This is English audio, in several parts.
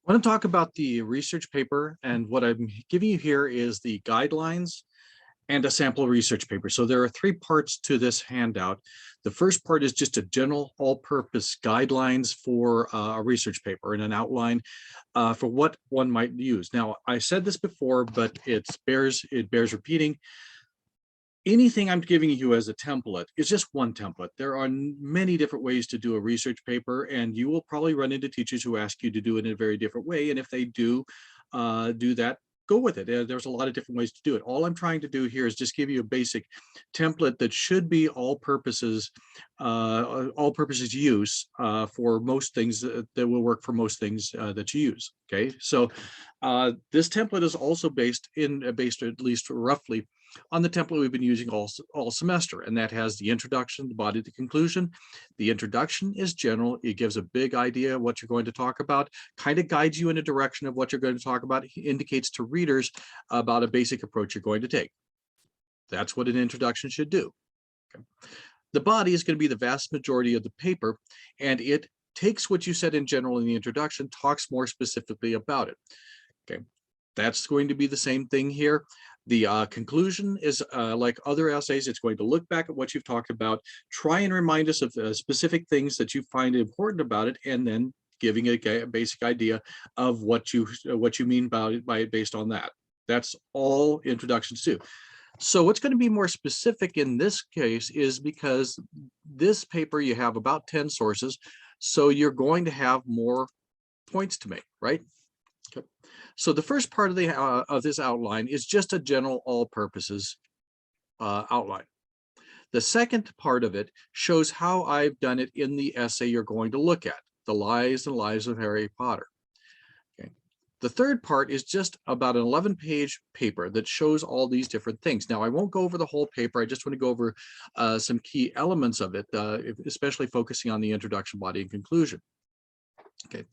I want to talk about the research paper, and what I'm giving you here is the guidelines and a sample research paper. So there are three parts to this handout. The first part is just a general all-purpose guidelines for a research paper and an outline for what one might use. Now, I said this before, but it bears repeating. Anything I'm giving you as a template is just one template. There are many different ways to do a research paper, and you will probably run into teachers who ask you to do it in a very different way. And if they do that, go with it. There's a lot of different ways to do it. All I'm trying to do here is just give you a basic template that should be all purposes use for most things that will work for most things that you use. Okay, so this template is also based at least roughly on the template we've been using all semester, and that has the introduction, the body, the conclusion. The introduction is general. It gives a big idea of what you're going to talk about, kind of guides you in a direction of what you're going to talk about, indicates to readers about a basic approach you're going to take. That's what an introduction should do. Okay. The body is going to be the vast majority of the paper, and it takes what you said in general in the introduction, talks more specifically about it. Okay, that's going to be the same thing here. The conclusion is like other essays. It's going to look back at what you've talked about, try and remind us of specific things that you find important about it, and then giving a basic idea of what you mean by it based on that. That's all introductions do. So what's going to be more specific in this case is because this paper you have about 10 sources, so you're going to have more points to make, right? Okay. So the first part of this outline is just a general all-purposes outline. The second part of it shows how I've done it in the essay you're going to look at, The Lies and Lives of Harry Potter. Okay. The third part is just about an 11-page paper that shows all these different things. Now, I won't go over the whole paper. I just want to go over some key elements of it, especially focusing on the introduction, body, and conclusion. Okay,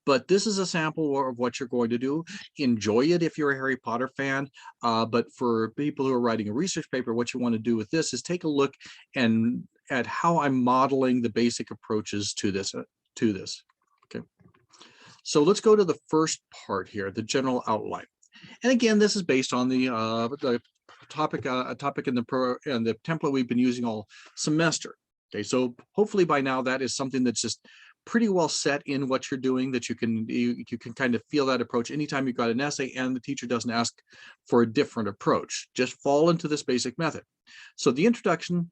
but this is a sample of what you're going to do. Enjoy it if you're a Harry Potter fan, but for people who are writing a research paper, what you want to do with this is take a look at how I'm modeling the basic approaches to this. Okay, so let's go to the first part here, the general outline. And again, this is based on the topic in the template we've been using all semester. Okay, so hopefully by now that is something that's just pretty well set in what you're doing, that you can kind of feel that approach anytime you've got an essay and the teacher doesn't ask for a different approach. Just fall into this basic method. So the introduction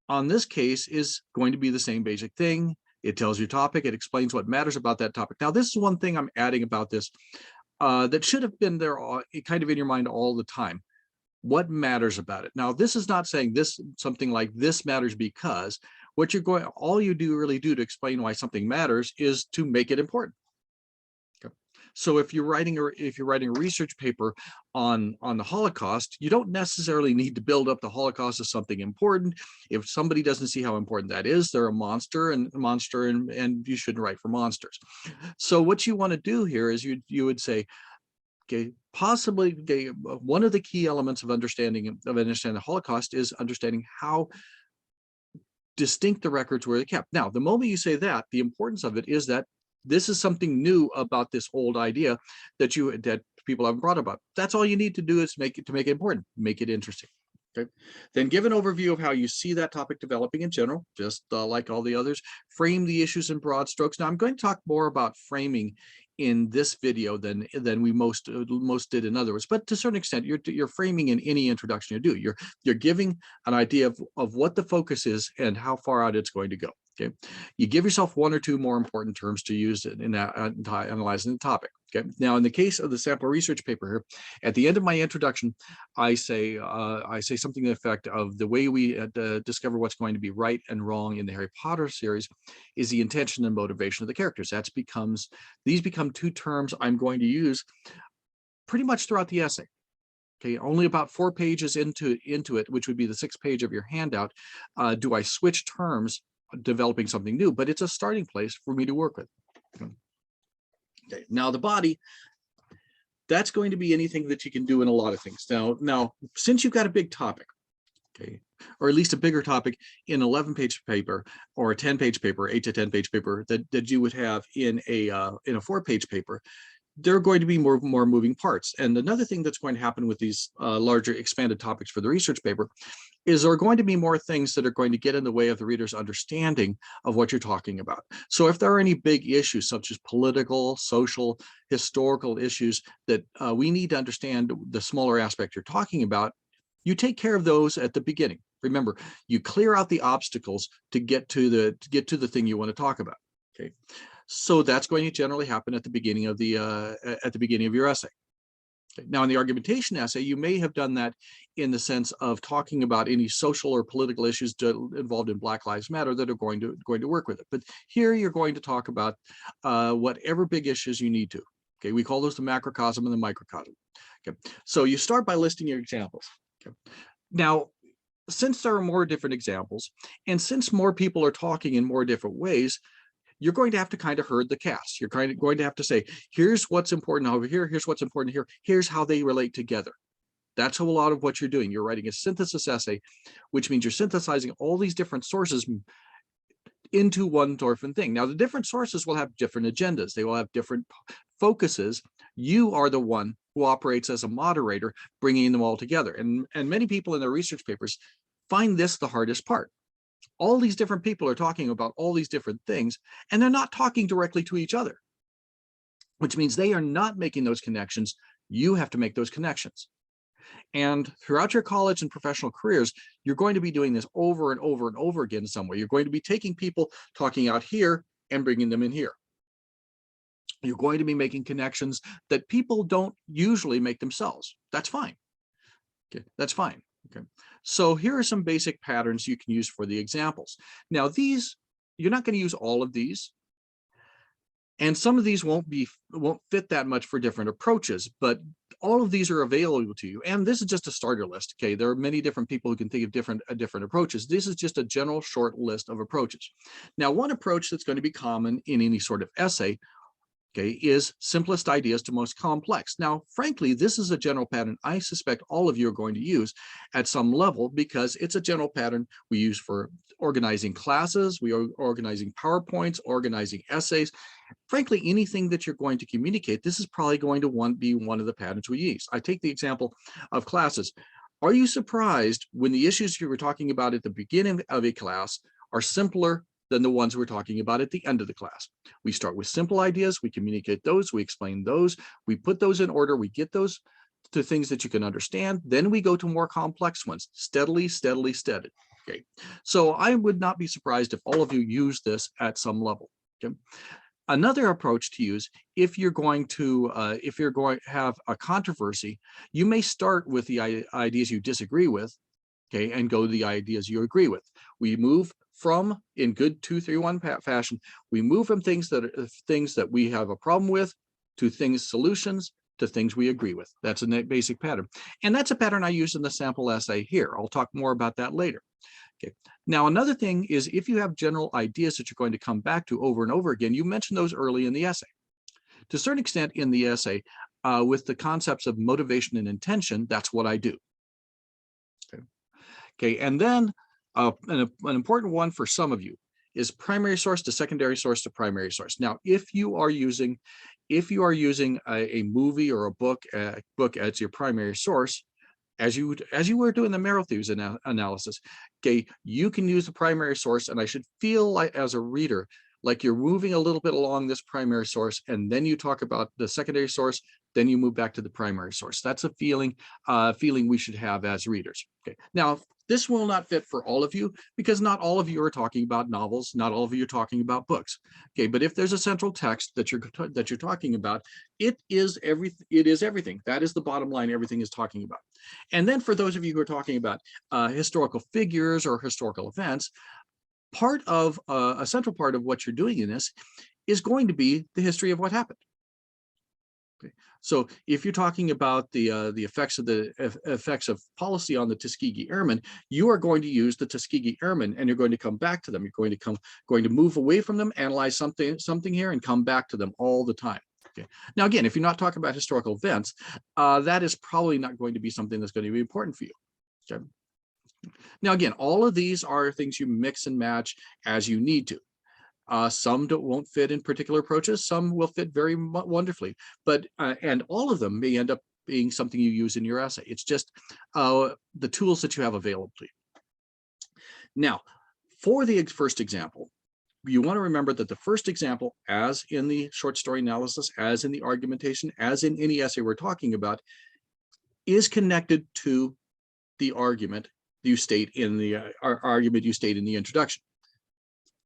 on this case is going to be the same basic thing. It tells you topic, it explains what matters about that topic. Now, this is one thing I'm adding about this that should have been there kind of in your mind all the time. What matters about it? Now, this is not saying something like this matters because what all you really do to explain why something matters is to make it important. Okay. So if you're writing a research paper on the Holocaust, you don't necessarily need to build up the Holocaust as something important. If somebody doesn't see how important that is, they're a monster, and you shouldn't write for monsters. So what you want to do here is you would say, okay, possibly one of the key elements of understanding the Holocaust is understanding how distinct the records were kept. Now, the moment you say that, the importance of it is that this is something new about this old idea that people haven't brought about. That's all you need to do is make it important, make it interesting. Okay. Then give an overview of how you see that topic developing in general, just like all the others. Frame the issues in broad strokes. Now, I'm going to talk more about framing in this video than we most did in other words, but to a certain extent, you're framing in any introduction you do. You're giving an idea of what the focus is and how far out it's going to go. Okay, you give yourself one or two more important terms to use in analyzing the topic. Okay, now in the case of the sample research paper here, at the end of my introduction, I say something to the effect of the way we discover what's going to be right and wrong in the Harry Potter series is the intention and motivation of the characters. These become two terms I'm going to use pretty much throughout the essay. Okay, only about 4 pages into it, which would be the 6th page of your handout, do I switch terms, developing something new, but it's a starting place for me to work with. Okay, now the body, that's going to be anything that you can do in a lot of things. Now, since you've got a big topic, okay, or at least a bigger topic in 11-page paper or a 10-page paper, 8 to 10-page paper that you would have in a 4-page paper, there are going to be more moving parts. And another thing that's going to happen with these larger expanded topics for the research paper is there are going to be more things that are going to get in the way of the reader's understanding of what you're talking about. So if there are any big issues such as political, social, historical issues that we need to understand the smaller aspect you're talking about, you take care of those at the beginning. Remember, you clear out the obstacles to get to the thing you want to talk about. Okay, so that's going to generally happen at the beginning of your essay. Okay. Now, in the argumentation essay, you may have done that in the sense of talking about any social or political issues involved in Black Lives Matter that are going to work with it. But here you're going to talk about whatever big issues you need to. Okay, we call those the macrocosm and the microcosm. Okay, so you start by listing your examples. Okay. Now, since there are more different examples, and since more people are talking in more different ways, you're going to have to kind of herd the cast. You're kind of going to have to say, here's what's important over here, here's what's important here, here's how they relate together. That's a lot of what you're doing. You're writing a synthesis essay, which means you're synthesizing all these different sources into one orphan thing. Now, the different sources will have different agendas. They will have different focuses. You are the one who operates as a moderator, bringing them all together. And many people in their research papers find this the hardest part. All these different people are talking about all these different things, and they're not talking directly to each other, which means they are not making those connections. You have to make those connections. And throughout your college and professional careers, you're going to be doing this over and over and over again somewhere. You're going to be taking people talking out here and bringing them in here. You're going to be making connections that people don't usually make themselves. That's fine. Okay, that's fine. Okay, so here are some basic patterns you can use for the examples. Now, these, you're not going to use all of these, and some of these won't fit that much for different approaches, but all of these are available to you. And this is just a starter list. Okay, there are many different people who can think of different approaches. This is just a general short list of approaches. Now, one approach that's going to be common in any sort of essay, okay, is simplest ideas to most complex. Now, frankly, this is a general pattern I suspect all of you are going to use at some level, because it's a general pattern we use for organizing classes, we are organizing PowerPoints, organizing essays. Frankly, anything that you're going to communicate, this is probably going to be one of the patterns we use. I take the example of classes. Are you surprised when the issues you were talking about at the beginning of a class are simpler than the ones we're talking about at the end of the class? We start with simple ideas, we communicate those, we explain those, we put those in order, we get those to things that you can understand, then we go to more complex ones, steadily. Okay, so I would not be surprised if all of you use this at some level. Okay, another approach to use, if you're going to have a controversy, you may start with the ideas you disagree with, okay, and go to the ideas you agree with. We move from, in good 2-3-1 fashion, we move from things that we have a problem with to solutions to things we agree with. That's a basic pattern. And that's a pattern I use in the sample essay here. I'll talk more about that later. Okay. Now, another thing is, if you have general ideas that you're going to come back to over and over again, you mention those early in the essay. To a certain extent in the essay, with the concepts of motivation and intention, that's what I do. Okay, and then an important one for some of you is primary source to secondary source to primary source. Now, if you are using a movie or a book as your primary source, as you were doing the Merrill-Thews analysis, okay, you can use the primary source, and I should feel like, as a reader, like you're moving a little bit along this primary source, and then you talk about the secondary source, then you move back to the primary source. That's a feeling we should have as readers. Okay, now this will not fit for all of you, because not all of you are talking about novels, not all of you are talking about books. Okay, but if there's a central text that you're talking about, it is everything. That is the bottom line. Everything is talking about. And then for those of you who are talking about historical figures or historical events, part of a central part of what you're doing in this is going to be the history of what happened. Okay. So if you're talking about the effects of policy on the Tuskegee Airmen, you are going to use the Tuskegee Airmen, and you're going to come back to them. You're going to move away from them, analyze something here, and come back to them all the time. Okay. Now, again, if you're not talking about historical events, that is probably not going to be something that's going to be important for you. Okay. Now, again, all of these are things you mix and match as you need to. Some won't fit in particular approaches. Some will fit very wonderfully, but and all of them may end up being something you use in your essay. It's just the tools that you have available to you. Now, for the first example, you want to remember that the first example, as in the short story analysis, as in the argumentation, as in any essay we're talking about, is connected to the argument you state in the argument you state in the introduction,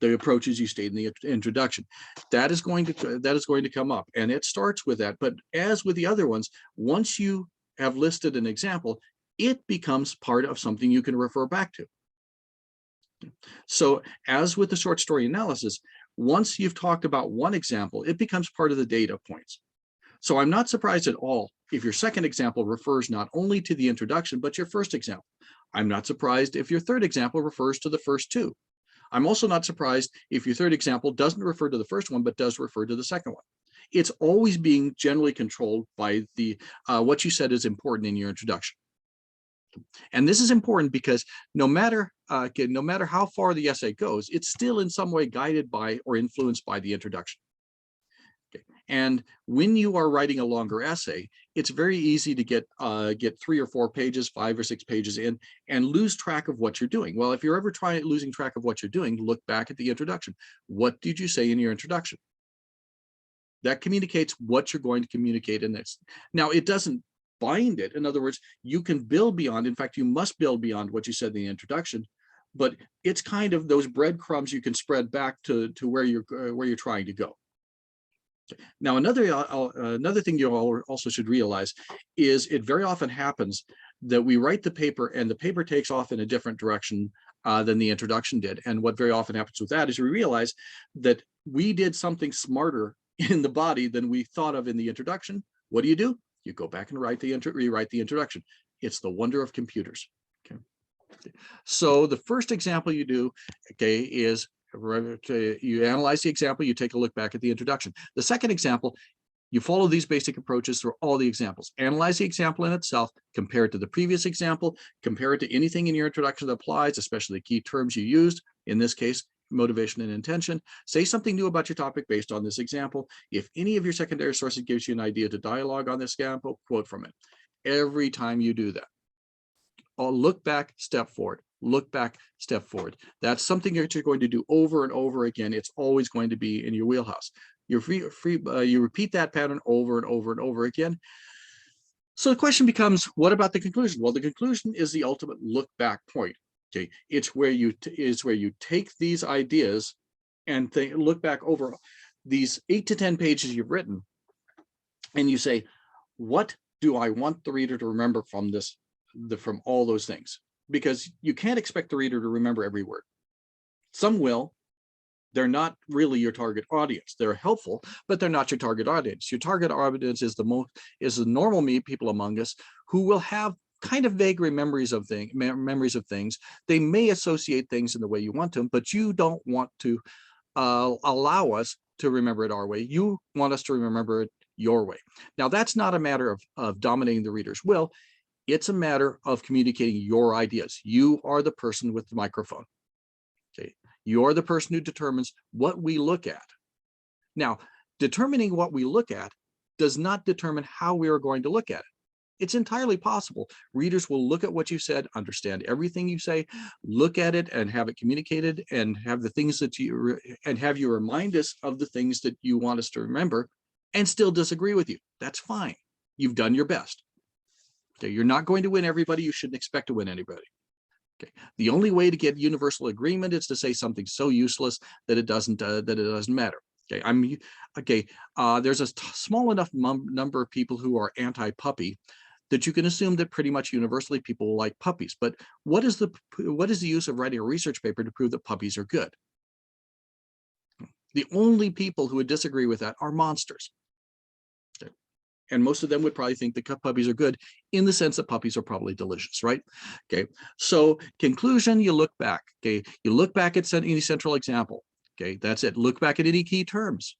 the approaches you state in the introduction. That is going to come up, and it starts with that. But as with the other ones, once you have listed an example, it becomes part of something you can refer back to. So as with the short story analysis, once you've talked about one example, it becomes part of the data points. So I'm not surprised at all if your second example refers not only to the introduction, but your first example. I'm not surprised if your third example refers to the first two. I'm also not surprised if your third example doesn't refer to the first one, but does refer to the second one. It's always being generally controlled by the what you said is important in your introduction. And this is important because no matter how far the essay goes, it's still in some way guided by or influenced by the introduction. Okay. And when you are writing a longer essay, it's very easy to get 3 or 4 pages, 5 or 6 pages in, and lose track of what you're doing. Well, if you're ever losing track of what you're doing, look back at the introduction. What did you say in your introduction? That communicates what you're going to communicate in this. Now, it doesn't bind it. In other words, you can build beyond. In fact, you must build beyond what you said in the introduction. But it's kind of those breadcrumbs you can spread back to where you're trying to go. Now, another thing you all also should realize is it very often happens that we write the paper and the paper takes off in a different direction than the introduction did. And what very often happens with that is we realize that we did something smarter in the body than we thought of in the introduction. What do? You go back and rewrite the introduction. It's the wonder of computers. Okay. So the first example you do, okay, is you analyze the example, you take a look back at the introduction. The second example, you follow these basic approaches through all the examples. Analyze the example in itself, compare it to the previous example, compare it to anything in your introduction that applies, especially the key terms you used, in this case, motivation and intention. Say something new about your topic based on this example. If any of your secondary sources gives you an idea to dialogue on this example, quote from it. Every time you do that, look back, step forward. Look back, step forward. That's something that you're going to do over and over again. It's always going to be in your wheelhouse. You repeat that pattern over and over and over again. So the question becomes, what about the conclusion? Well, the conclusion is the ultimate look back point. Okay, it's where you take these ideas and look back over these 8 to 10 pages you've written, and you say, what do I want the reader to remember from this, from all those things? Because you can't expect the reader to remember every word. Some will. They're not really your target audience. They're helpful, but they're not your target audience. Your target audience is the normal people among us who will have kind of vague memories of things. They may associate things in the way you want to, but you don't want to allow us to remember it our way. You want us to remember it your way. Now, that's not a matter of dominating the reader's will. It's a matter of communicating your ideas. You are the person with the microphone. Okay, you're the person who determines what we look at. Now, determining what we look at does not determine how we are going to look at it. It's entirely possible. Readers will look at what you said, understand everything you say, look at it and have it communicated, and have the things that have you remind us of the things that you want us to remember, and still disagree with you. That's fine. You've done your best. Okay, you're not going to win everybody. You shouldn't expect to win anybody. Okay, the only way to get universal agreement is to say something so useless that it doesn't matter. Okay, there's a small enough number of people who are anti-puppy that you can assume that pretty much universally people will like puppies. But what is the use of writing a research paper to prove that puppies are good? The only people who would disagree with that are monsters. Okay. And most of them would probably think that puppies are good in the sense that puppies are probably delicious, right? Okay, so conclusion, you look back. Okay, you look back at any central example. Okay, that's it. Look back at any key terms.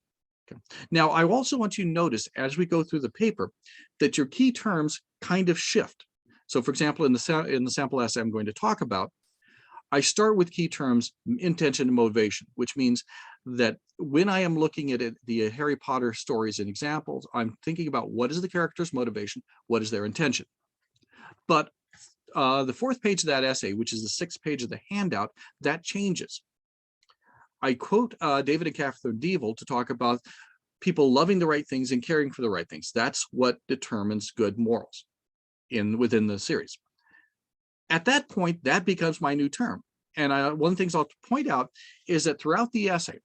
Okay. Now, I also want you to notice as we go through the paper that your key terms kind of shift. So, for example, in the sample essay I'm going to talk about, I start with key terms, intention and motivation, which means that when I am looking at it, the Harry Potter stories and examples, I'm thinking about what is the character's motivation, what is their intention. But the fourth page of that essay, which is the sixth page of the handout, that changes. I quote David and Catherine Deval to talk about people loving the right things and caring for the right things. That's what determines good morals within the series. At that point, that becomes my new term. And one of the things I'll point out is that throughout the essay,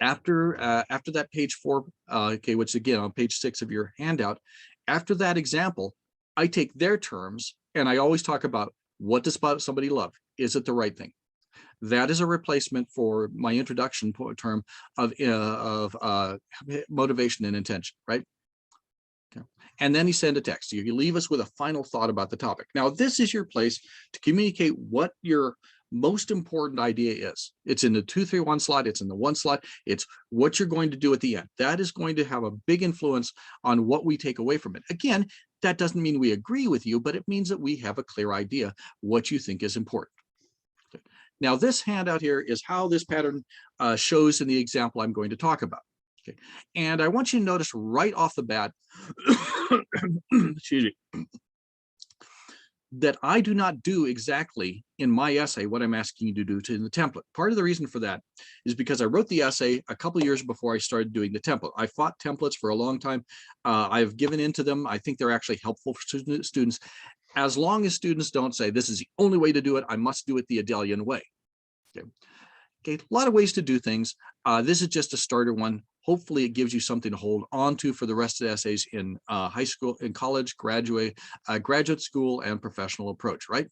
after that page 4, okay, which again on page 6 of your handout, after that example, I take their terms and I always talk about what does somebody love? Is it the right thing? That is a replacement for my introduction term of motivation and intention, right? Okay. And then you send a text. You leave us with a final thought about the topic. Now, this is your place to communicate what your most important idea is. It's in the 2-3-1 slot. It's in the 1 slot. It's what you're going to do at the end. That is going to have a big influence on what we take away from it. Again, that doesn't mean we agree with you, but it means that we have a clear idea what you think is important. Okay. Now, this handout here is how this pattern shows in the example I'm going to talk about. Okay. And I want you to notice right off the bat, excuse me, that I do not do exactly in my essay what I'm asking you to do in the template. Part of the reason for that is because I wrote the essay a couple of years before I started doing the template. I fought templates for a long time. I've given into them. I think they're actually helpful for students, as long as students don't say, this is the only way to do it, I must do it the Adelian way. Okay. Okay, a lot of ways to do things. This is just a starter one. Hopefully it gives you something to hold on to for the rest of the essays in high school, in college, graduate school, and professional approach, right?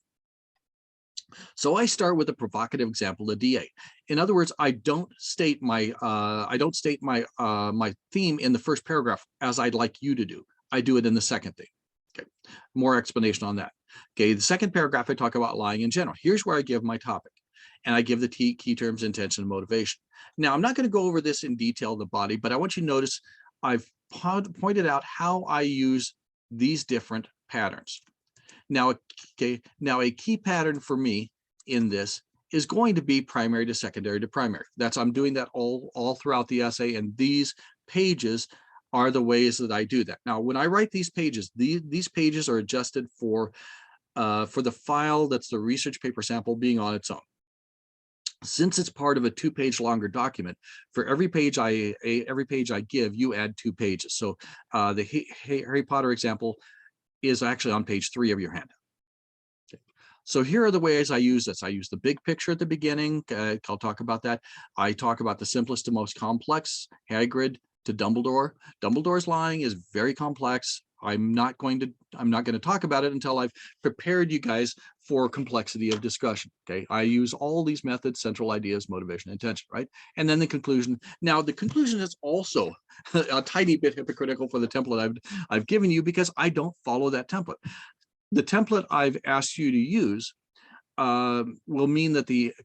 So I start with a provocative example, the DA. In other words, I don't state my my theme in the first paragraph as I'd like you to do. I do it in the second thing. Okay, more explanation on that. Okay, the second paragraph I talk about lying in general. Here's where I give my topic. And I give the key terms, intention, and motivation. Now, I'm not going to go over this in detail in the body, but I want you to notice I've pointed out how I use these different patterns. Now, okay, now a key pattern for me in this is going to be primary to secondary to primary. I'm doing that all throughout the essay, and these pages are the ways that I do that. Now, when I write these pages, these pages are adjusted for the file that's the research paper sample being on its own. Since it's part of a 2-page longer document, for every page I give, you add 2 pages. So the Harry Potter example is actually on page 3 of your handout. Okay. So here are the ways I use this. I use the big picture at the beginning. I'll talk about that. I talk about the simplest to most complex, Hagrid to Dumbledore. Dumbledore's lying is very complex. I'm not going to talk about it until I've prepared you guys for complexity of discussion. Okay, I use all these methods, central ideas, motivation, intention, right? And then the conclusion. Now, the conclusion is also a tiny bit hypocritical for the template I've given you, because I don't follow that template. The template I've asked you to use will mean that the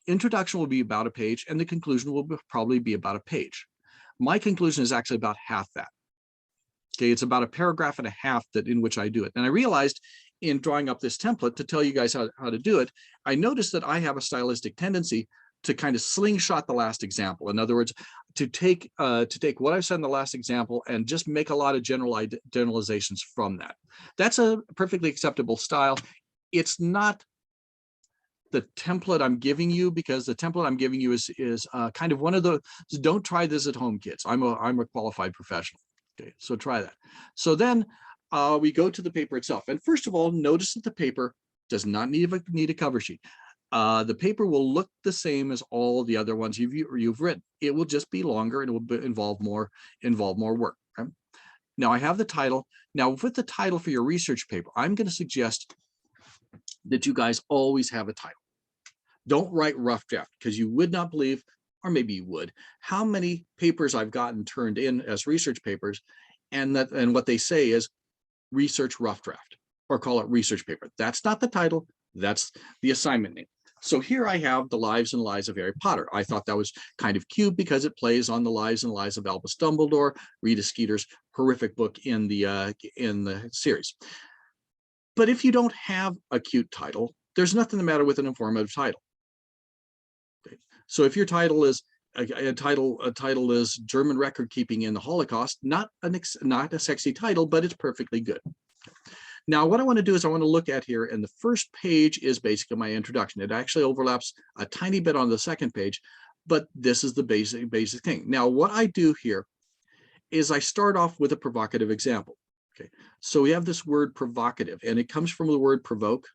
introduction will be about a page and the conclusion will probably be about a page. My conclusion is actually about half that. Okay, it's about a paragraph and a half in which I do it. And I realized in drawing up this template to tell you guys how to do it, I noticed that I have a stylistic tendency to kind of slingshot the last example. In other words, to take what I've said in the last example and just make a lot of generalizations from that. That's a perfectly acceptable style. It's not the template I'm giving you, because the template I'm giving you is kind of one of those, don't try this at home, kids. I'm a qualified professional. Okay, so try that. So then we go to the paper itself. And first of all, notice that the paper does not need a cover sheet. The paper will look the same as all the other ones you've written. It will just be longer and it will involve more work. Okay? Now I have the title. Now with the title for your research paper, I'm going to suggest that you guys always have a title. Don't write rough draft, because you would not believe, or maybe you would, how many papers I've gotten turned in as research papers, and what they say is research rough draft, or call it research paper. That's not the title, that's the assignment name. So here I have The Lives and Lies of Harry Potter. I thought that was kind of cute because it plays on the lives and lies of Albus Dumbledore, Rita Skeeter's horrific book in the series. But if you don't have a cute title, there's nothing the matter with an informative title. Okay. So if your title is A title is German record keeping in the Holocaust. Not a sexy title, but it's perfectly good. Now, what I want to do is I want to look at here, and the first page is basically my introduction. It actually overlaps a tiny bit on the second page, but this is the basic thing. Now, what I do here is I start off with a provocative example. Okay, so we have this word provocative, and it comes from the word provoke.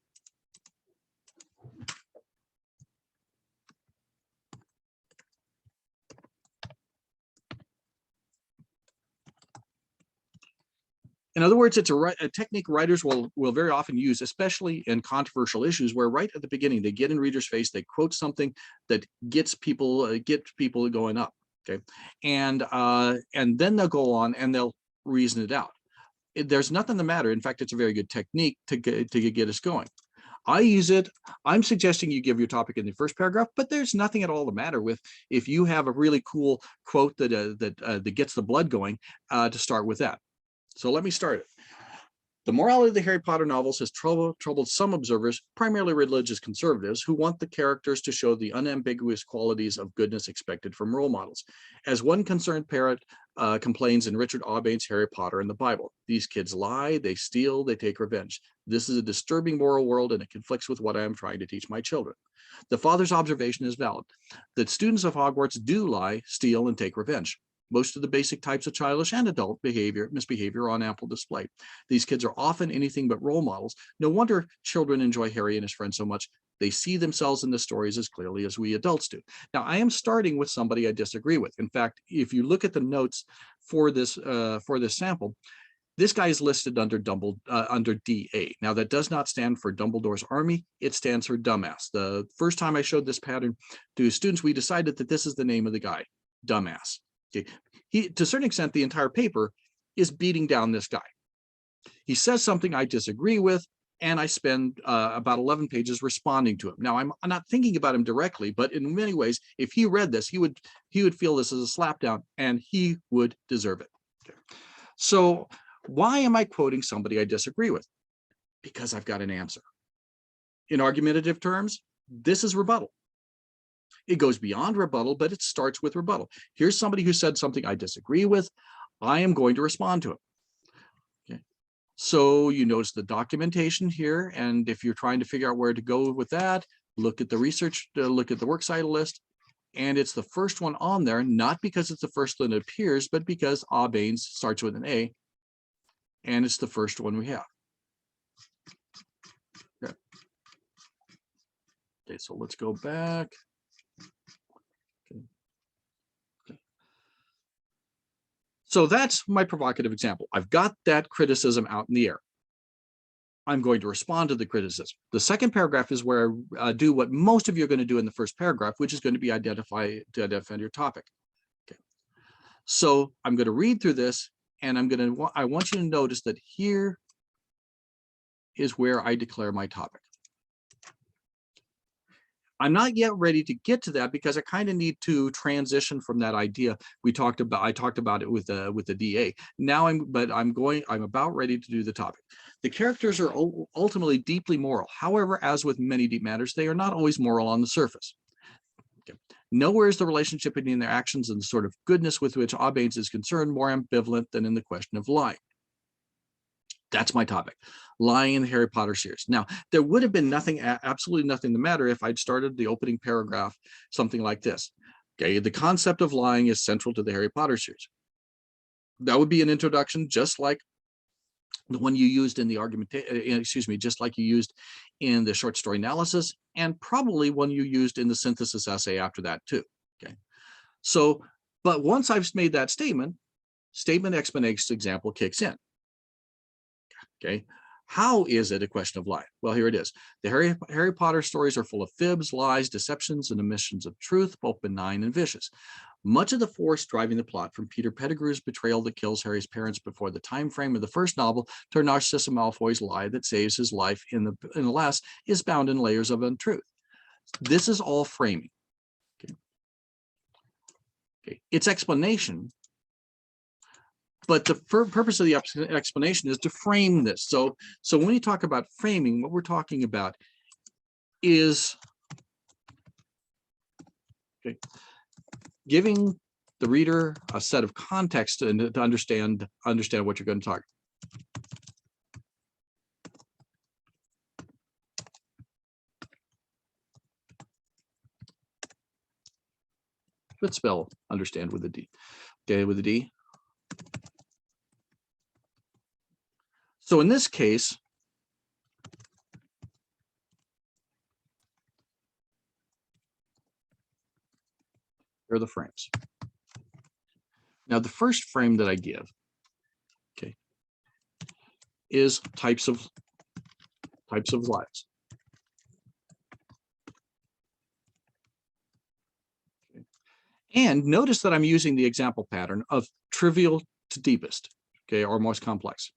In other words, it's a technique writers will very often use, especially in controversial issues, where right at the beginning they get in readers' face, they quote something that gets people going up. Okay, and then they'll go on and they'll reason it out. There's nothing the matter. In fact, it's a very good technique to get us going. I use it. I'm suggesting you give your topic in the first paragraph, but there's nothing at all the matter with if you have a really cool quote that gets the blood going, to start with that. So let me start it. The morality of the Harry Potter novels has troubled some observers, primarily religious conservatives, who want the characters to show the unambiguous qualities of goodness expected from role models. As one concerned parent complains in Richard Aubaine's Harry Potter and the Bible, these kids lie, they steal, they take revenge. This is a disturbing moral world, and it conflicts with what I am trying to teach my children. The father's observation is valid, that students of Hogwarts do lie, steal, and take revenge. Most of the basic types of childish and adult misbehavior are on ample display. These kids are often anything but role models. No wonder children enjoy Harry and his friends so much. They see themselves in the stories as clearly as we adults do. Now, I am starting with somebody I disagree with. In fact, if you look at the notes for this sample, this guy is listed under DA. Now, that does not stand for Dumbledore's Army. It stands for dumbass. The first time I showed this pattern to students, we decided that this is the name of the guy, dumbass. Okay. To a certain extent, the entire paper is beating down this guy. He says something I disagree with, and I spend about 11 pages responding to him. Now, I'm not thinking about him directly, but in many ways, if he read this, he would feel this as a slapdown, and he would deserve it. Okay. So why am I quoting somebody I disagree with? Because I've got an answer. In argumentative terms, this is rebuttal. It goes beyond rebuttal, but it starts with rebuttal. Here's somebody who said something I disagree with. I am going to respond to it. Okay. So you notice the documentation here, and if you're trying to figure out where to go with that, look at the research, look at the works cited list, and it's the first one on there, not because it's the first one that appears, but because Aubaine's starts with an A, and it's the first one we have. Okay, so let's go back. So that's my provocative example. I've got that criticism out in the air. I'm going to respond to the criticism. The second paragraph is where I do what most of you are going to do in the first paragraph, which is going to be identify your topic. Okay. So I'm going to read through this, and I want you to notice that here is where I declare my topic. I'm not yet ready to get to that because I kind of need to transition from that idea I talked about it with the DA. Now I'm about ready to do the topic. The characters are ultimately deeply moral. However, as with many deep matters, they are not always moral on the surface. Okay. Nowhere is the relationship between their actions and the sort of goodness with which Aubaine's is concerned more ambivalent than in the question of lying. That's my topic, lying in the Harry Potter series. Now, there would have been absolutely nothing the matter if I'd started the opening paragraph something like this. Okay, the concept of lying is central to the Harry Potter series. That would be an introduction, just like the one you used in the just like you used in the short story analysis, and probably one you used in the synthesis essay after that too. Okay, so, but once I've made that statement explanation example kicks in. Okay, how is it a question of lying? Well, here it is. The Harry Potter stories are full of fibs, lies, deceptions, and omissions of truth, both benign and vicious. Much of the force driving the plot, from Peter Pettigrew's betrayal that kills Harry's parents before the time frame of the first novel to Narcissa Malfoy's lie that saves his life in the last, is bound in layers of untruth. This is all framing. Okay. Its explanation. But the purpose of the explanation is to frame this. So when we talk about framing, what we're talking about is, okay, giving the reader a set of context and to understand what you're going to talk. Let's spell understand with a D. Okay, with a D. So in this case, here are the frames. Now, the first frame that I give, okay, is types of lies. Okay. And notice that I'm using the example pattern of trivial to deepest, okay, or most complex.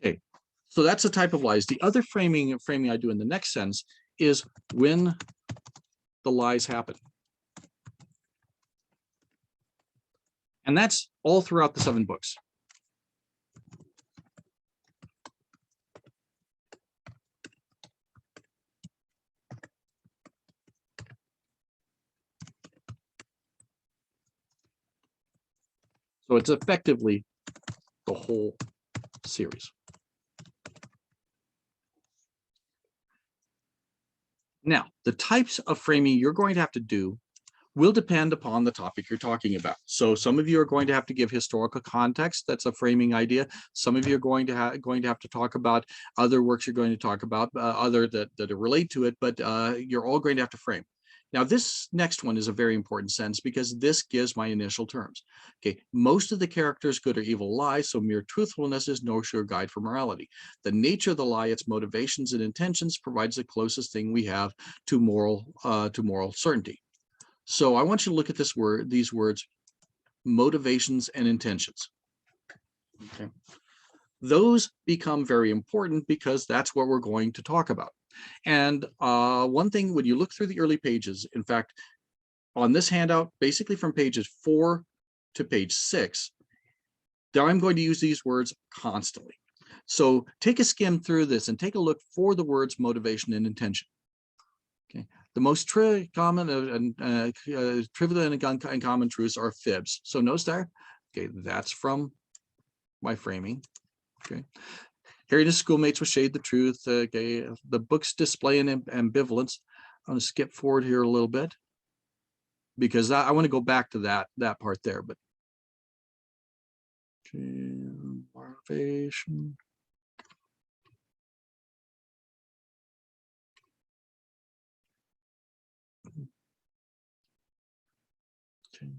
Okay, so that's the type of lies. The other framing I do in the next sentence is when the lies happen. And that's all throughout the 7 books. So it's effectively the whole series. Now, the types of framing you're going to have to do will depend upon the topic you're talking about. So some of you are going to have to give historical context. That's a framing idea. Some of you are going to have to talk about other works you're going to talk about, other that relate to it, but you're all going to have to frame. Now, this next one is a very important sentence because this gives my initial terms. Okay, most of the characters, good or evil, lie, so mere truthfulness is no sure guide for morality. The nature of the lie, its motivations and intentions, provides the closest thing we have to moral certainty. So I want you to look at these words, motivations and intentions. Okay. Those become very important because that's what we're going to talk about. And one thing, when you look through the early pages, in fact, on this handout, basically from pages 4 to page 6, there I'm going to use these words constantly. So take a skim through this and take a look for the words motivation and intention. Okay. The most common trivial and uncommon truths are fibs. So notice there, okay, that's from my framing. Okay. Harry and his schoolmates will shade the truth. Okay, the book's display an ambivalence. I'm going to skip forward here a little bit because I want to go back to that part there. But okay, motivation. Okay.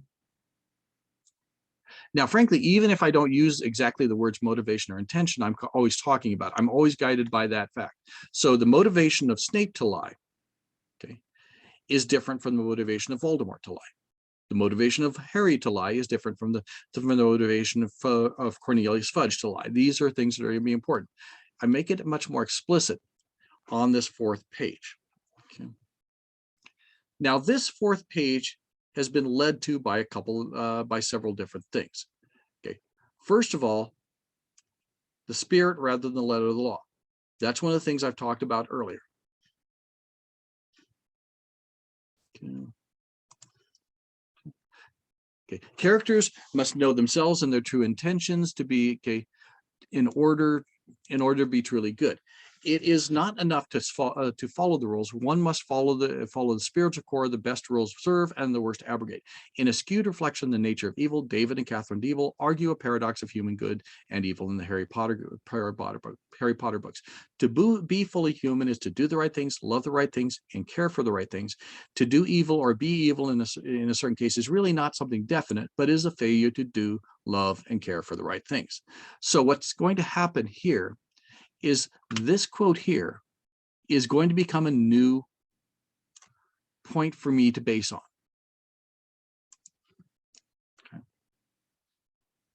Now, frankly, even if I don't use exactly the words motivation or intention, I'm always talking about, I'm always guided by that fact. So the motivation of Snape to lie, okay, is different from the motivation of Voldemort to lie. The motivation of Harry to lie is different from the motivation of Cornelius Fudge to lie. These are things that are going to be important. I make it much more explicit on this 4th page. Okay. Now, this 4th page has been led to by by several different things. Okay, first of all, the spirit rather than the letter of the law. That's one of the things I've talked about earlier. Okay, characters must know themselves and their true intentions to be in order to be truly good. It is not enough to follow the rules. One must follow the spiritual core. The best rules serve and the worst abrogate. In a skewed reflection of the nature of evil, David and Catherine Deeville argue a paradox of human good and evil in the Harry Potter books. To be fully human is to do the right things, love the right things, and care for the right things. To do evil or be evil in a certain case is really not something definite, but is a failure to do, love, and care for the right things. So what's going to happen here is this quote here is going to become a new point for me to base on. Okay.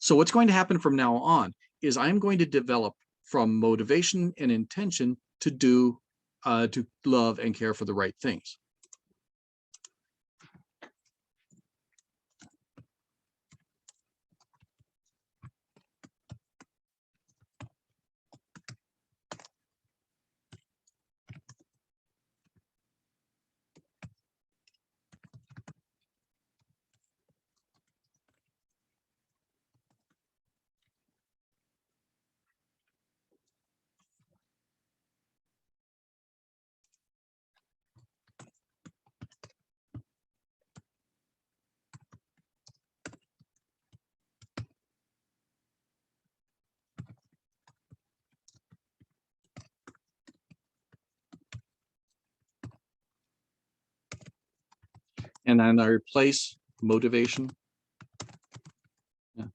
So what's going to happen from now on is I'm going to develop from motivation and intention to love and care for the right things. And then I replace motivation. Yeah.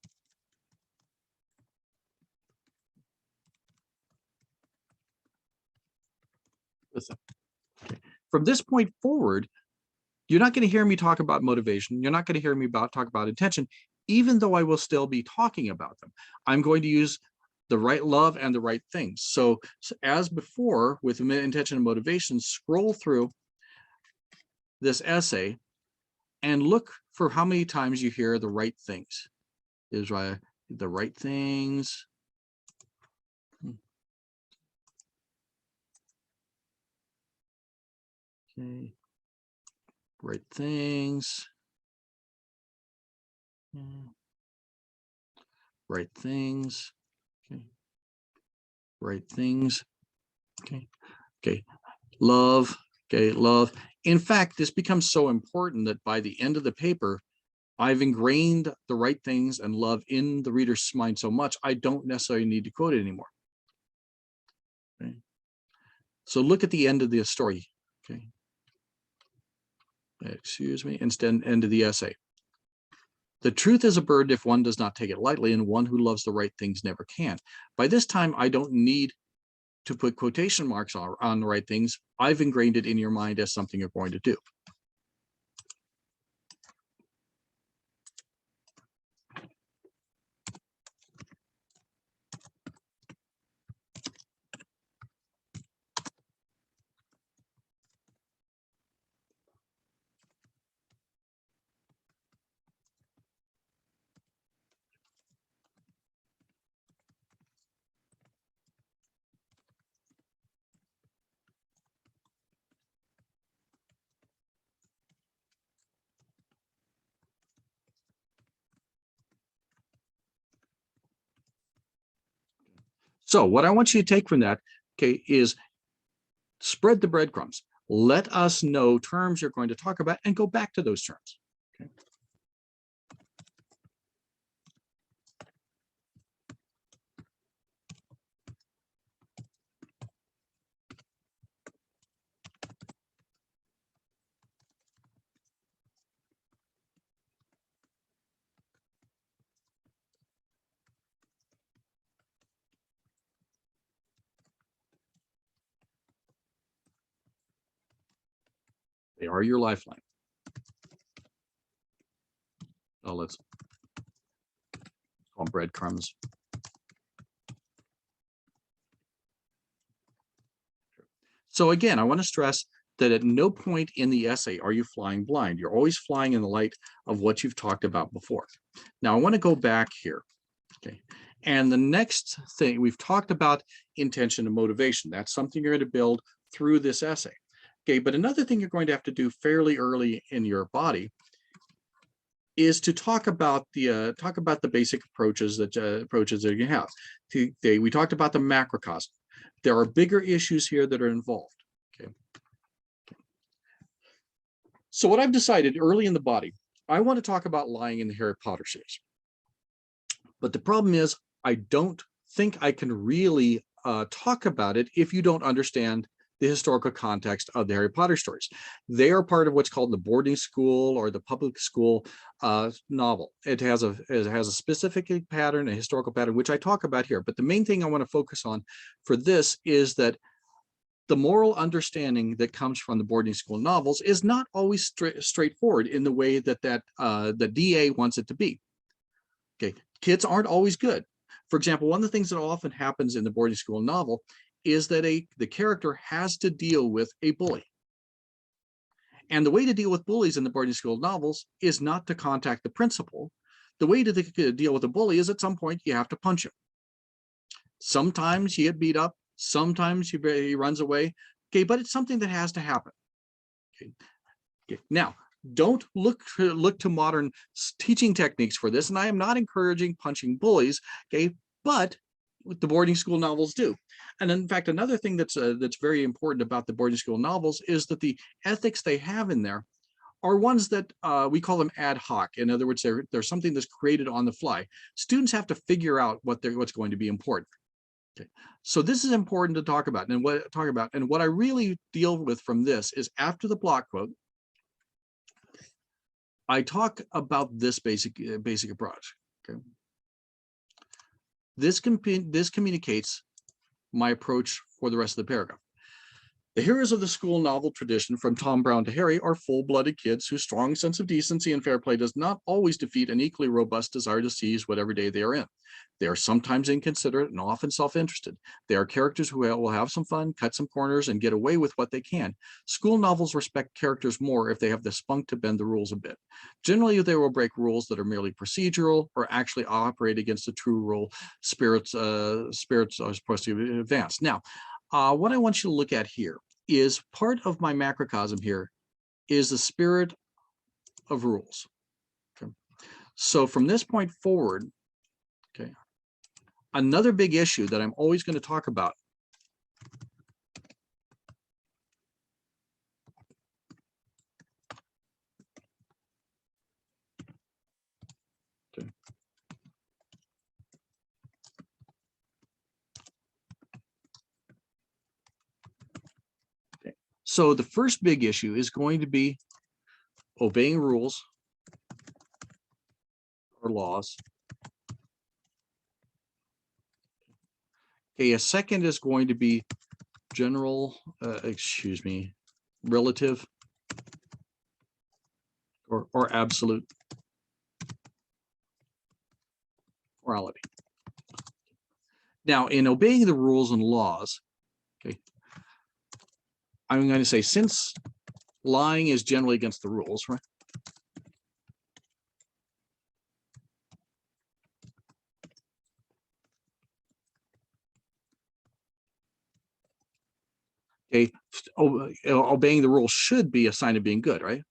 Listen. Okay. From this point forward, you're not going to hear me talk about motivation. You're not going to hear me talk about intention, even though I will still be talking about them. I'm going to use the right love and the right things. So as before, with intention and motivation, scroll through this essay and look for how many times you hear the right things. Is right, the right things. Okay. Right things. Right things. Okay. Right things. Okay. Okay. Love. Okay. Love. In fact, this becomes so important that by the end of the paper, I've ingrained the right things and love in the reader's mind so much, I don't necessarily need to quote it anymore. Okay. So look at the end of the story. Okay. Excuse me, instead end of the essay. The truth is a burden if one does not take it lightly, and one who loves the right things never can. By this time, I don't need to put quotation marks on the right things. I've ingrained it in your mind as something you're going to do. So what I want you to take from that, okay, is spread the breadcrumbs. Let us know terms you're going to talk about and go back to those terms. Okay. They are your lifeline. Oh, let's call them breadcrumbs. So again, I want to stress that at no point in the essay are you flying blind. You're always flying in the light of what you've talked about before. Now I want to go back here. Okay. And the next thing, we've talked about intention and motivation. That's something you're going to build through this essay. Okay, but another thing you're going to have to do fairly early in your body is to talk about the basic approaches that you have. We talked about the macrocosm. There are bigger issues here that are involved. Okay. So what I've decided early in the body, I want to talk about lying in the Harry Potter series. But the problem is, I don't think I can really talk about it if you don't understand the historical context of the Harry Potter stories. They are part of what's called the boarding school or the public school novel. It has a specific pattern, a historical pattern, which I talk about here. But the main thing I want to focus on for this is that the moral understanding that comes from the boarding school novels is not always straightforward in the way that the DA wants it to be. Okay, kids aren't always good. For example, one of the things that often happens in the boarding school novel is that the character has to deal with a bully. And the way to deal with bullies in the boarding school novels is not to contact the principal. The way to deal with a bully is at some point you have to punch him. Sometimes you get beat up, sometimes he runs away. Okay, but it's something that has to happen. Okay. Okay. Now, don't look to modern teaching techniques for this, and I am not encouraging punching bullies. Okay, but the boarding school novels do. And in fact, another thing that's very important about the boarding school novels is that the ethics they have in there are ones that we call them ad hoc. In other words, they're something that's created on the fly. Students have to figure out what's going to be important. Okay. So this is important to talk about. And what I really deal with from this is after the block quote, I talk about this basic approach. Okay. This communicates my approach for the rest of the paragraph. The heroes of the school novel tradition, from Tom Brown to Harry, are full-blooded kids whose strong sense of decency and fair play does not always defeat an equally robust desire to seize whatever day they are in. They are sometimes inconsiderate and often self-interested. They are characters who will have some fun, cut some corners, and get away with what they can. School novels respect characters more if they have the spunk to bend the rules a bit. Generally, they will break rules that are merely procedural or actually operate against the true rule spirits are supposed to advance. Now, what I want you to look at here is part of my macrocosm here is the spirit of rules. Okay. So from this point forward, okay, another big issue that I'm always going to talk about So the first big issue is going to be obeying rules or laws. Okay, a second is going to be relative or absolute morality. Now, in obeying the rules and laws, okay, I'm going to say, since lying is generally against the rules, right? Okay, obeying the rules should be a sign of being good, right?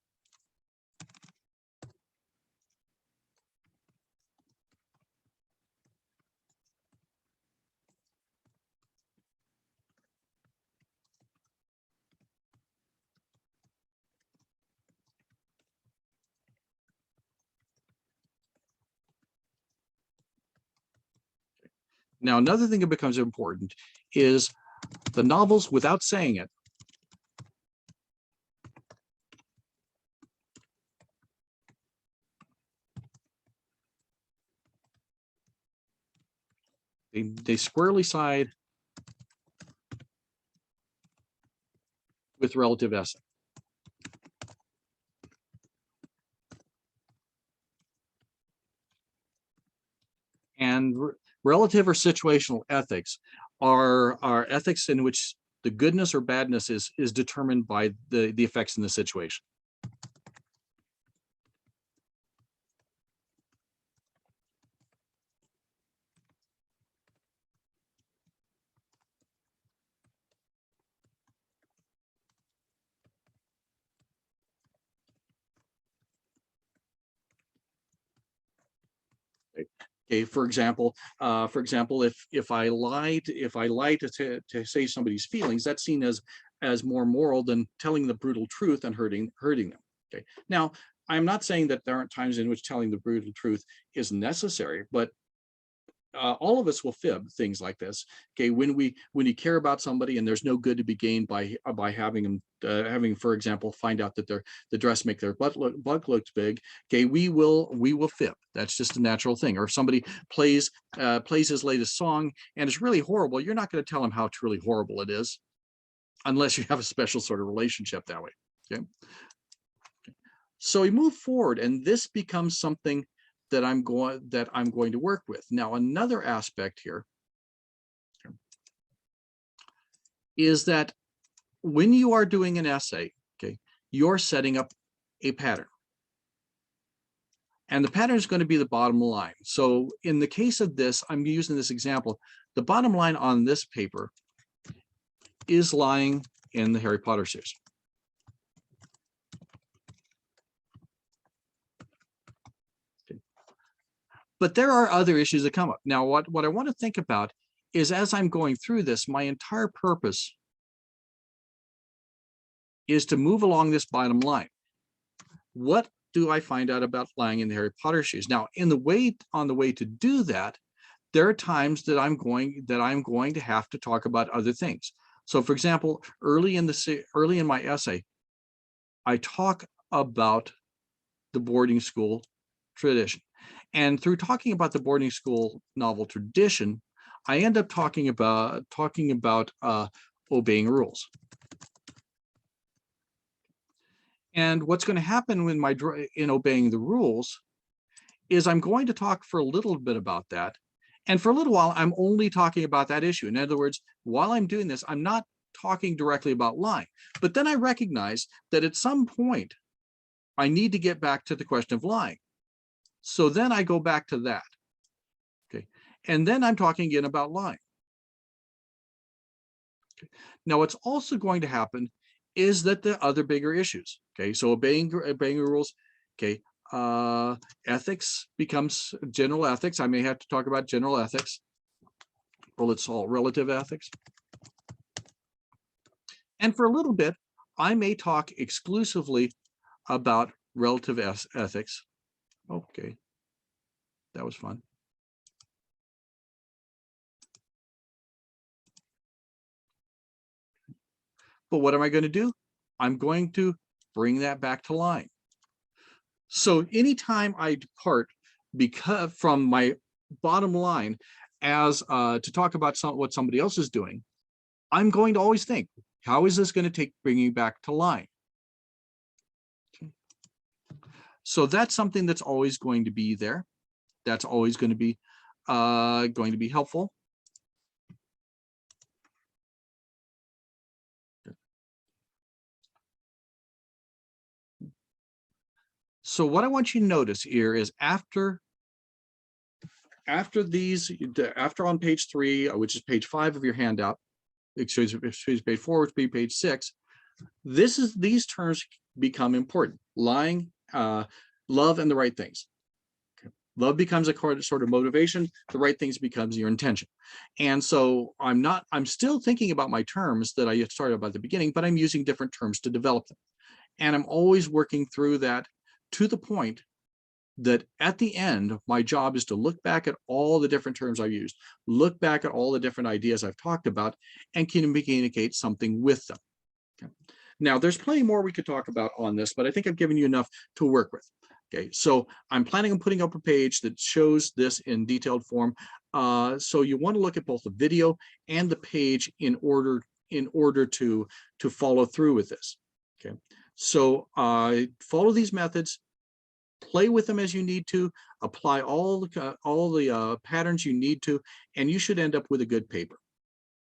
Now, another thing that becomes important is the novels, without saying it, they squarely side with relative essence. And relative or situational ethics are ethics in which the goodness or badness is determined by the effects in the situation. Okay, for example, if I lie to save somebody's feelings, that's seen as more moral than telling the brutal truth and hurting them. Okay, now I'm not saying that there aren't times in which telling the brutal truth is necessary, but all of us will fib things like this. Okay, when you care about somebody and there's no good to be gained by having them for example, find out that the dress make their butt looks big. Okay, we will fib. That's just a natural thing. Or if somebody plays his latest song and it's really horrible, you're not going to tell him how truly horrible it is, unless you have a special sort of relationship that way. Okay. So we move forward, and this becomes something that I'm going to work with. Now, another aspect here is that when you are doing an essay, okay, you're setting up a pattern. And the pattern is going to be the bottom line. So in the case of this, I'm using this example. The bottom line on this paper is lying in the Harry Potter series. Okay. But there are other issues that come up. Now, what I want to think about is, as I'm going through this, my entire purpose is to move along this bottom line. What do I find out about lying in the Harry Potter shoes? Now, on the way to do that, there are times that I'm going to have to talk about other things. So, for example, early in my essay, I talk about the boarding school tradition, and through talking about the boarding school novel tradition, I end up talking about obeying rules. And what's going to happen in obeying the rules is I'm going to talk for a little bit about that. And for a little while, I'm only talking about that issue. In other words, while I'm doing this, I'm not talking directly about lying. But then I recognize that at some point, I need to get back to the question of lying. So then I go back to that. Okay. And then I'm talking again about lying. Okay. Now, what's also going to happen is that the other bigger issues. Okay, so obeying rules. Okay, ethics becomes general ethics. I may have to talk about general ethics. Well, it's all relative ethics. And for a little bit, I may talk exclusively about relative ethics. Okay, that was fun. But what am I going to do? I'm going to bring that back to line. So anytime I depart from my bottom line as to talk about what somebody else is doing, I'm going to always think, how is this going to bring you back to line? Okay. So that's something that's always going to be there. That's always going to be helpful. So what I want you to notice here is after on page 3, which is page 5 of your handout, excuse me, page 4, which would be page 6, these terms become important. Lying, love, and the right things. Okay. Love becomes a sort of motivation. The right things becomes your intention. And so I'm still thinking about my terms that I started about at the beginning, but I'm using different terms to develop them. And I'm always working through that to the point that at the end, my job is to look back at all the different terms I've used, look back at all the different ideas I've talked about, and communicate something with them. Okay. Now, there's plenty more we could talk about on this, but I think I've given you enough to work with. Okay, so I'm planning on putting up a page that shows this in detailed form. So you want to look at both the video and the page in order to follow through with this. Okay, so follow these methods. Play with them as you need to, apply all the patterns you need to, and you should end up with a good paper.